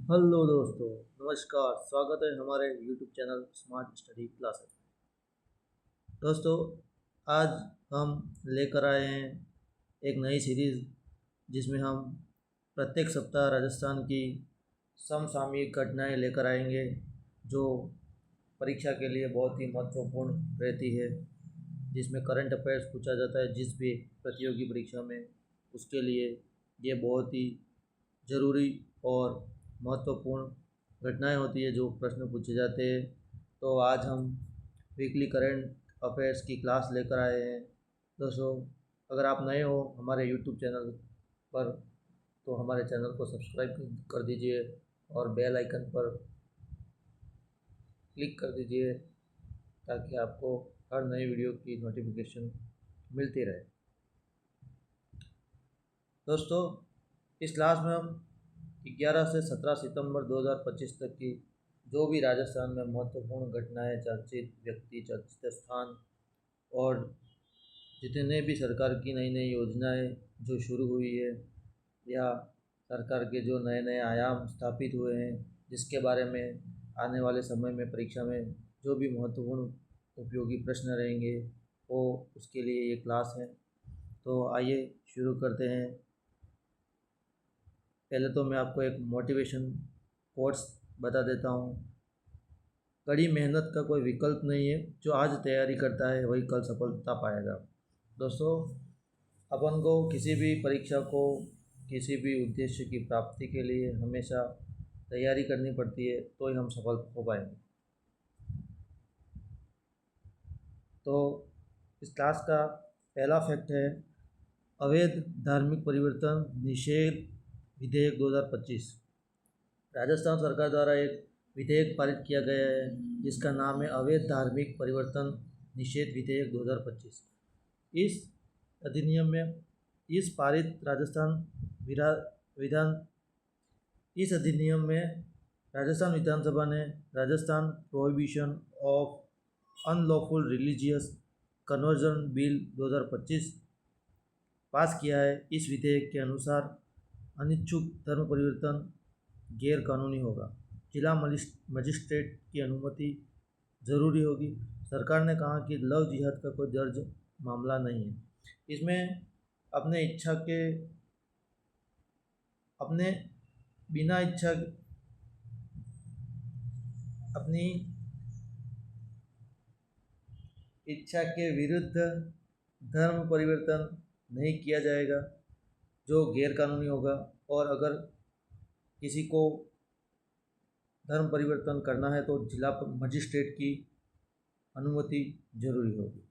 Hello दोस्तों, नमस्कार। स्वागत है हमारे YouTube channel smart study classes में। दोस्तों, आज हम लेकर आए हैं एक नई सीरीज़ जिसमें हम प्रत्येक सप्ताह राजस्थान की समसामयिक घटनाएं लेकर आएंगे जो परीक्षा के लिए बहुत ही महत्वपूर्ण रहती है, जिसमें करंट अफेयर्स पूछा जाता है जिस भी प्रतियोगी परीक्षा में। उसके लिए ये बहुत ही ज़रूरी और महत्वपूर्ण घटनाएं होती है जो प्रश्न पूछे जाते हैं। तो आज हम वीकली करंट अफेयर्स की क्लास लेकर आए हैं। दोस्तों, अगर आप नए हो हमारे यूट्यूब चैनल पर तो हमारे चैनल को सब्सक्राइब कर दीजिए और बेल आइकन पर क्लिक कर दीजिए ताकि आपको हर नई वीडियो की नोटिफिकेशन मिलती रहे। दोस्तों, इस क्लास में हम 11 से 17 सितंबर 2025 तक की जो भी राजस्थान में महत्वपूर्ण घटनाएं, चर्चित व्यक्ति, चर्चित स्थान और जितने भी सरकार की नई नई योजनाएं जो शुरू हुई है या सरकार के जो नए नए आयाम स्थापित हुए हैं जिसके बारे में आने वाले समय में परीक्षा में जो भी महत्वपूर्ण उपयोगी प्रश्न रहेंगे वो उसके लिए ये क्लास है। तो आइए शुरू करते हैं। पहले तो मैं आपको एक मोटिवेशन कोट्स बता देता हूँ। कड़ी मेहनत का कोई विकल्प नहीं है, जो आज तैयारी करता है वही कल सफलता पाएगा। दोस्तों, अपन को किसी भी परीक्षा को, किसी भी उद्देश्य की प्राप्ति के लिए हमेशा तैयारी करनी पड़ती है तो ही हम सफल हो पाएंगे। तो इस क्लास का पहला फैक्ट है अवैध धार्मिक परिवर्तन निषेध विधेयक 2025। राजस्थान सरकार द्वारा एक विधेयक पारित किया गया है जिसका नाम है अवैध धार्मिक परिवर्तन निषेध विधेयक 2025। इस अधिनियम में इस पारित राजस्थान विधान इस अधिनियम में राजस्थान विधानसभा ने Rajasthan prohibition of unlawful religious conversion bill 2025 पास किया है। इस विधेयक के अनुसार अनिच्छुक धर्म परिवर्तन गैर कानूनी होगा। जिला मजिस्ट्रेट की अनुमति ज़रूरी होगी। सरकार ने कहा कि लव जिहाद का कोई दर्ज मामला नहीं है। इसमें अपने इच्छा के अपने बिना इच्छा अपनी इच्छा के विरुद्ध धर्म परिवर्तन नहीं किया जाएगा जो गैर कानूनी होगा। और अगर किसी को धर्म परिवर्तन करना है तो जिला मजिस्ट्रेट की अनुमति जरूरी होगी।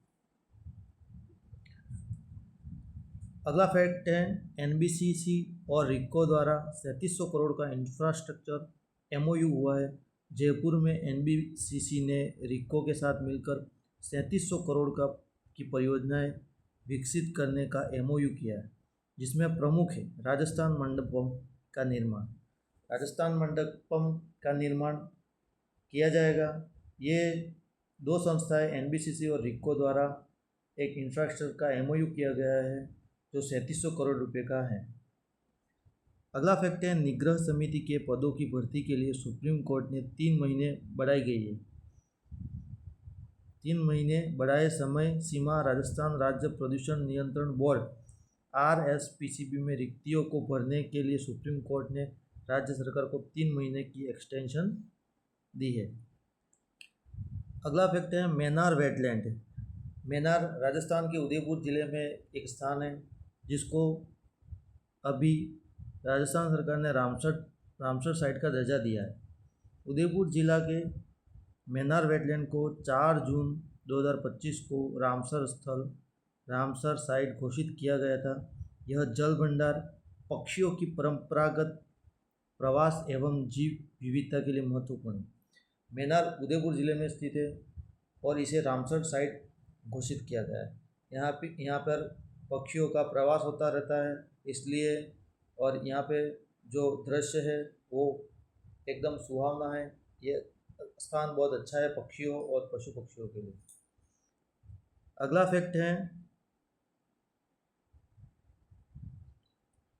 अगला फैक्ट है एनबीसीसी और रिको द्वारा 3700 करोड़ का इंफ्रास्ट्रक्चर एमओयू हुआ है। जयपुर में एनबीसीसी ने रिको के साथ मिलकर 3700 करोड़ की परियोजनाएं विकसित करने का एमओयू किया है, जिसमें प्रमुख है राजस्थान मंडपम का निर्माण। राजस्थान मंडपम का निर्माण किया जाएगा। ये दो संस्थाएं एनबीसीसी और रिको द्वारा एक इंफ्रास्ट्रक्चर का एमओयू किया गया है जो 3700 करोड़ रुपए का है। अगला फैक्ट है निग्रह समिति के पदों की भर्ती के लिए सुप्रीम कोर्ट ने 3 महीने बढ़ाई गई है। 3 महीने बढ़ाए समय सीमा राजस्थान राज्य प्रदूषण नियंत्रण बोर्ड आरएसपीसीबी में रिक्तियों को भरने के लिए सुप्रीम कोर्ट ने राज्य सरकार को 3 महीने की एक्सटेंशन दी है। अगला फैक्ट है मैनार वेटलैंड। मैनार राजस्थान के उदयपुर ज़िले में एक स्थान है जिसको अभी राजस्थान सरकार ने रामसर साइट का दर्जा दिया है। उदयपुर जिला के मैनार वेटलैंड को 4 जून 2025 को रामसर साइट घोषित किया गया था। यह जल भंडार, पक्षियों की परंपरागत प्रवास एवं जीव विविधता के लिए महत्वपूर्ण है। मैनार उदयपुर ज़िले में स्थित है और इसे रामसर साइट घोषित किया गया है। यहाँ पर पक्षियों का प्रवास होता रहता है इसलिए, और यहाँ पे जो दृश्य है वो एकदम सुहावना है। ये स्थान बहुत अच्छा है पक्षियों और पशु पक्षियों के लिए। अगला फैक्ट है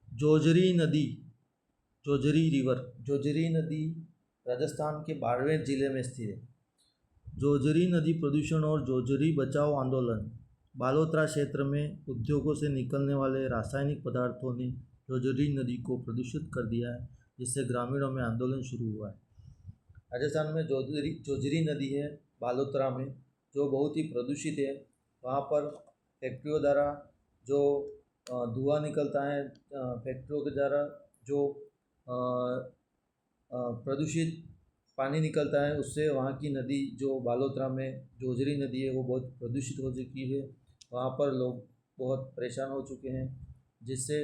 जोजरी नदी जोजरी रिवर, जोजरी नदी राजस्थान के बाड़मेर जिले में स्थित है। जोजरी नदी प्रदूषण और जोजरी बचाओ आंदोलन। बालोतरा क्षेत्र में उद्योगों से निकलने वाले रासायनिक पदार्थों ने जोजरी नदी को प्रदूषित कर दिया है, जिससे ग्रामीणों में आंदोलन शुरू हुआ है। राजस्थान में जोजरी नदी है बालोतरा में, जो बहुत ही प्रदूषित है। वहाँ पर फैक्ट्रियों द्वारा जो धुआं निकलता है, फैक्ट्रियों के द्वारा जो प्रदूषित पानी निकलता है, उससे वहाँ की नदी जो बालोतरा में जोजरी नदी है वो बहुत प्रदूषित हो चुकी है। वहाँ पर लोग बहुत परेशान हो चुके हैं, जिससे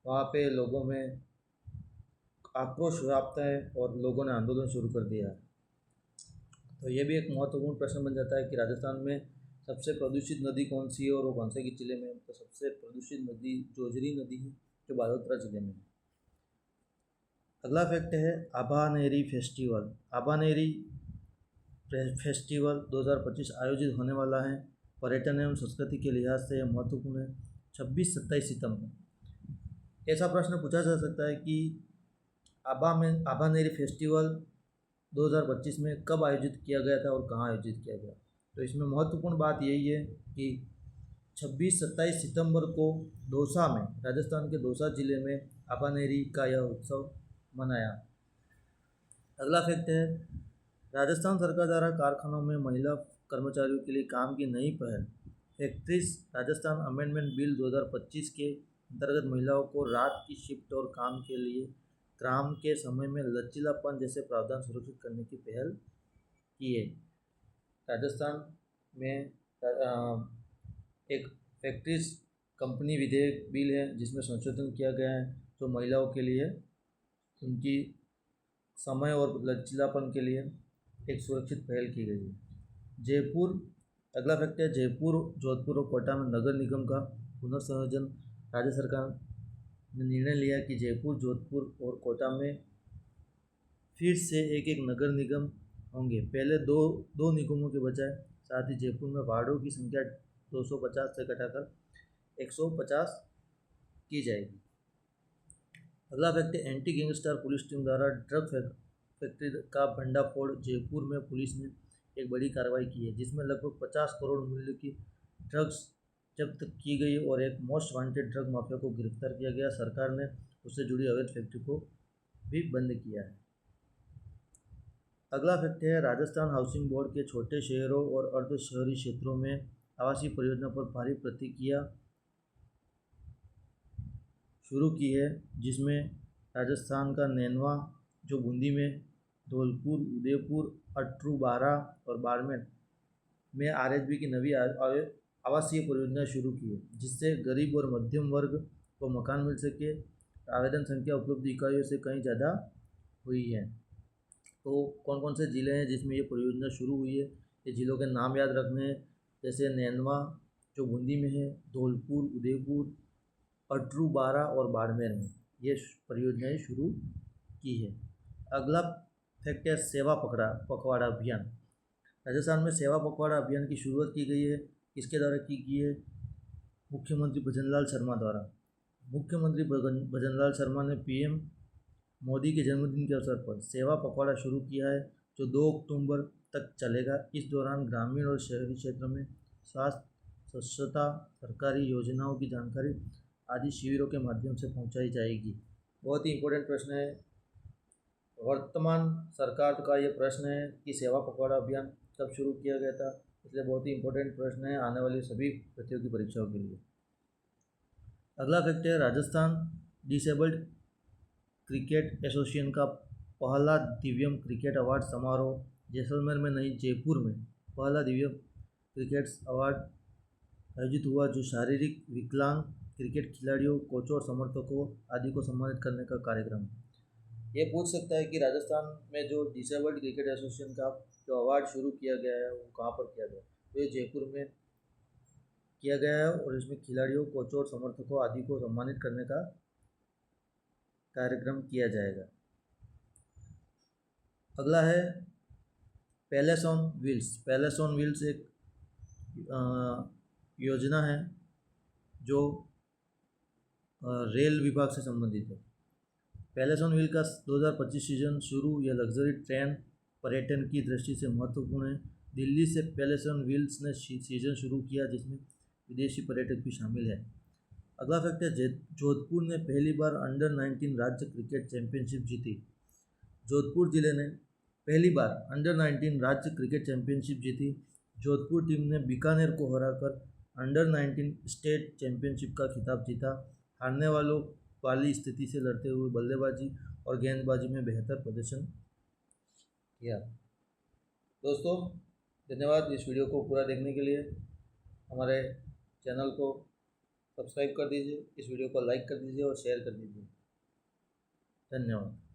वहाँ पे लोगों में आक्रोश व्याप्त है और लोगों ने आंदोलन शुरू कर दिया है। तो ये भी एक महत्वपूर्ण प्रश्न बन जाता है कि राजस्थान में सबसे प्रदूषित नदी कौन सी है और वो कौन से जिले में है। तो सबसे प्रदूषित नदी जोजरी नदी है, जो बालोतरा जिले में है। अगला फैक्ट है आभानेरी फेस्टिवल। आभानेरी फेस्टिवल 2025 आयोजित होने वाला है। पर्यटन एवं संस्कृति के लिहाज से यह महत्वपूर्ण है। 26-27 सितंबर। ऐसा प्रश्न पूछा जा सकता है कि आभानेरी फेस्टिवल 2025 में कब आयोजित किया गया था और कहाँ आयोजित किया गया। तो इसमें महत्वपूर्ण बात यही है कि 26-27 सितंबर को दौसा में, राजस्थान के दौसा जिले में आभानेरी का यह उत्सव मनाया। अगला फैक्ट है राजस्थान सरकार द्वारा कारखानों में महिला कर्मचारियों के लिए काम की नई पहल। फैक्ट्रीज राजस्थान अमेंडमेंट बिल 2025 के अंतर्गत महिलाओं को रात की शिफ्ट और काम के लिए काम के समय में लचीलापन जैसे प्रावधान सुरक्षित करने की पहल की है। राजस्थान में एक फैक्ट्रीज कंपनी विधेयक बिल है, जिसमें संशोधन किया गया है, जो महिलाओं के लिए उनकी समय और लचीलापन के लिए एक सुरक्षित पहल की गई है। जयपुर, अगला फैक्ट है जयपुर, जोधपुर और कोटा में नगर निगम का पुनर्संयोजन। राज्य सरकार ने निर्णय लिया कि जयपुर, जोधपुर और कोटा में फिर से एक एक नगर निगम होंगे। पहले दो निगमों के बजाय। साथ ही जयपुर में वार्डों की संख्या 250 से घटाकर 150 की जाएगी। अगला फैक्ट है एंटी गैंगस्टर पुलिस टीम द्वारा ड्रग फैक्ट्री का भंडाफोड़। जयपुर में पुलिस ने एक बड़ी कार्रवाई की है, जिसमें लगभग 50 करोड़ मूल्य की ड्रग्स जब्त की गई और एक मोस्ट वांटेड ड्रग माफिया को गिरफ्तार किया गया। सरकार ने उससे जुड़ी अवैध फैक्ट्री को भी बंद किया है। अगला फैक्ट है राजस्थान हाउसिंग बोर्ड के छोटे शहरों और अर्ध शहरी क्षेत्रों में आवासीय परियोजना पर भारी प्रतिक्रिया शुरू की है, जिसमें राजस्थान का नैनवा, जो बूंदी में, धौलपुर, उदयपुर, अटरू, बारां और बाड़मेर में आरएचबी की नवी आवासीय परियोजना शुरू की है, जिससे गरीब और मध्यम वर्ग को मकान मिल सके। आवेदन संख्या उपलब्ध इकाइयों से कहीं ज़्यादा हुई है। तो कौन कौन से ज़िले हैं जिसमें ये परियोजना शुरू हुई है, ये ज़िलों के नाम याद रखने हैं। जैसे नैनवा, जो बूंदी में है, धौलपुर, उदयपुर, अटरू, बारां और बाड़मेर में ये परियोजनाएं शुरू की है। अगला फैक्ट है सेवा पखवाड़ा अभियान। राजस्थान में सेवा पखवाड़ा अभियान की शुरुआत की गई है। किसके द्वारा की गई है? मुख्यमंत्री भजनलाल शर्मा द्वारा। मुख्यमंत्री भजनलाल शर्मा ने पीएम मोदी के जन्मदिन के अवसर पर सेवा पखवाड़ा शुरू किया है, जो 2 अक्टूबर तक चलेगा। इस दौरान ग्रामीण और शहरी क्षेत्रों में स्वास्थ्य, स्वच्छता, सरकारी योजनाओं की जानकारी आदि शिविरों के माध्यम से पहुंचाई जाएगी। बहुत ही इम्पोर्टेंट प्रश्न है, वर्तमान सरकार का ये प्रश्न है कि सेवा पखवाड़ा अभियान कब शुरू किया गया था, इसलिए बहुत ही इम्पोर्टेंट प्रश्न है आने वाली सभी प्रतियोगी परीक्षाओं के लिए। अगला फैक्ट है राजस्थान डिसेबल्ड क्रिकेट एसोसिएशन का पहला दिव्यम क्रिकेट अवार्ड समारोह जैसलमेर में नहीं, जयपुर में पहला दिव्यम क्रिकेट अवार्ड आयोजित हुआ, जो शारीरिक विकलांग क्रिकेट खिलाड़ियों, कोचों और समर्थकों आदि को सम्मानित करने का कार्यक्रम है। ये पूछ सकता है कि राजस्थान में जो डिसेबल्ड क्रिकेट एसोसिएशन का जो अवार्ड शुरू किया गया है वो कहाँ पर किया गया। तो ये जयपुर में किया गया है और इसमें खिलाड़ियों, कोचों और समर्थकों आदि को सम्मानित करने का कार्यक्रम किया जाएगा। अगला है palace on wheels. Palace on wheels एक योजना है जो रेल विभाग से संबंधित है। पैलेसोनविल का 2025 सीजन शुरू। यह लग्जरी ट्रेन पर्यटन की दृष्टि से महत्वपूर्ण है। दिल्ली से पैलेसोनविल्स ने सीजन शुरू किया जिसमें विदेशी पर्यटक भी शामिल है। अगला फैक्ट है जोधपुर ने पहली बार अंडर-19 राज्य क्रिकेट चैंपियनशिप जीती। जोधपुर जिले ने पहली बार अंडर-19 राज्य क्रिकेट चैंपियनशिप जीती। जोधपुर टीम ने बीकानेर को हराकर अंडर-19 स्टेट चैंपियनशिप का खिताब जीता। हारने वालों वाली स्थिति से लड़ते हुए बल्लेबाजी और गेंदबाजी में बेहतर प्रदर्शन किया। दोस्तों धन्यवाद इस वीडियो को पूरा देखने के लिए। हमारे चैनल को सब्सक्राइब कर दीजिए, इस वीडियो को लाइक कर दीजिए और शेयर कर दीजिए। धन्यवाद।